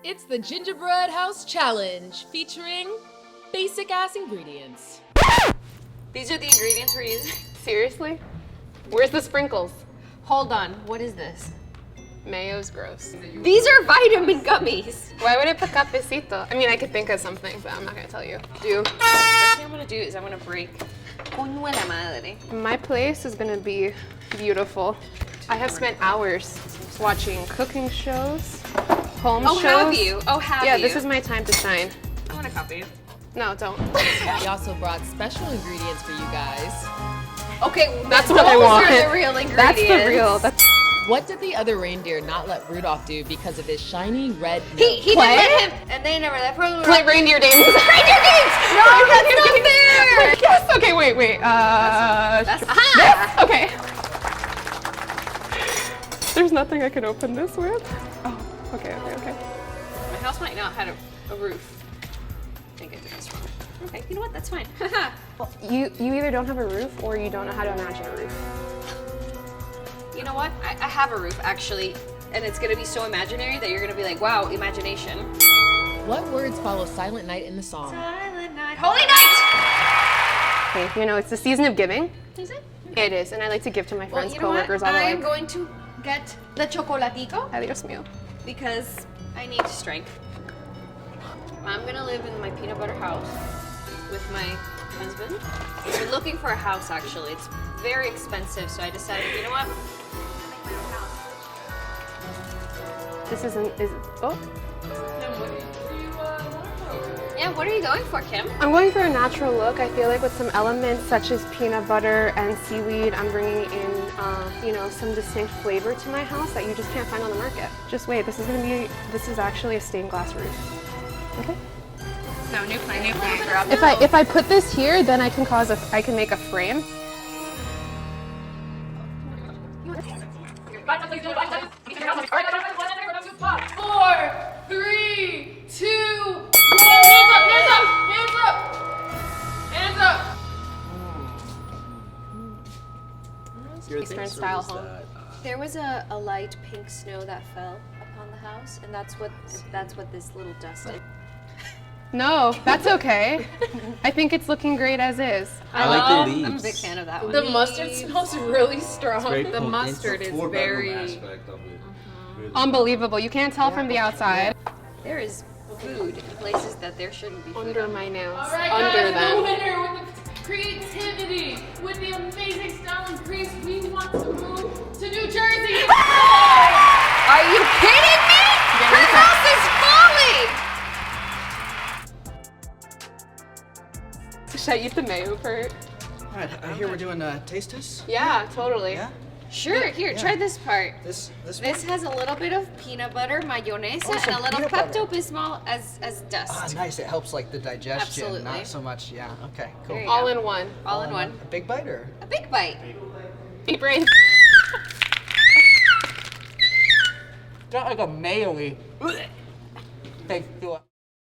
It's the Gingerbread House Challenge, featuring basic ass ingredients. These are the ingredients we're using. Seriously? Where's the sprinkles? Hold on, what is this? Mayo's gross. These are vitamin gummies. Why would I put cafecito? I mean, I could think of something, but I'm not gonna tell you. First thing I'm gonna do is I'm gonna break coño de la madre. My place is gonna be beautiful. I have spent hours watching cooking shows, home shows. Have you? Oh, have you? Yeah, this is my time to shine. I want to copy you. No, don't. We also brought special ingredients for you guys. Okay, That's what I want. Those are the real ingredients. That's the real. What did the other reindeer not let Rudolph do because of his shiny red nose? He didn't let him, and they never let him. Play reindeer games. Reindeer games! No, that's not fair! Yes, okay, wait. That's this? Okay. There's nothing I can open this with. Oh, okay. My house might not have a roof. I think I did this wrong. Okay, you know what? That's fine. You either don't have a roof or you don't know how to imagine a roof. You know what? I have a roof, actually, and it's gonna be so imaginary that you're gonna be like, wow, imagination. What words follow Silent Night in the song? Silent night. Holy night! Okay, you know, it's the season of giving. Is it? It is, and I like to give to my friends, Well, you know what? coworkers, all the I way. am going to get the chocolatico Ay, Dios mío. because I need strength. I'm gonna live in my peanut butter house with my husband. We've been looking for a house, actually. It's very expensive, so I decided, you know what? This isn't, oh. Yeah, what are you going for, Kim? I'm going for a natural look. I feel like with some elements such as peanut butter and seaweed, I'm bringing in, some distinct flavor to my house that you just can't find on the market. Just wait, this is actually a stained glass roof. Okay. So new plan. If I put this here, then I can make a frame. Four, three, two, hands up! Eastern style home. There was a light pink snow that fell upon the house, and that's what this little dust is. No, that's okay. I think it's looking great as is. I like the leaves. I'm a big fan of that one. The mustard smells really strong. The mustard is very... aspect of it. Really. Unbelievable. You can't tell from the outside. There is food in places that there shouldn't be food. Under my nails. All right, Under guys, them. the winner with the creativity, with the amazing style and grace, we want to move to New Jersey. Are you kidding me? Her house is falling! Should I eat the mayo part? All right, I hear we're doing a taste test. Yeah, totally. Yeah. Sure, here, try this part. This This has a little bit of peanut butter, mayonesa, Oh, some and a little peanut butter. Pepto-Bismol as Ah, dust. nice. It helps like the digestion. Absolutely. Not so much. Yeah. Okay. Cool. There you All go. in one. All in one. A big bite or? A big bite. Deep brain. Got like a mayo-y taste to it.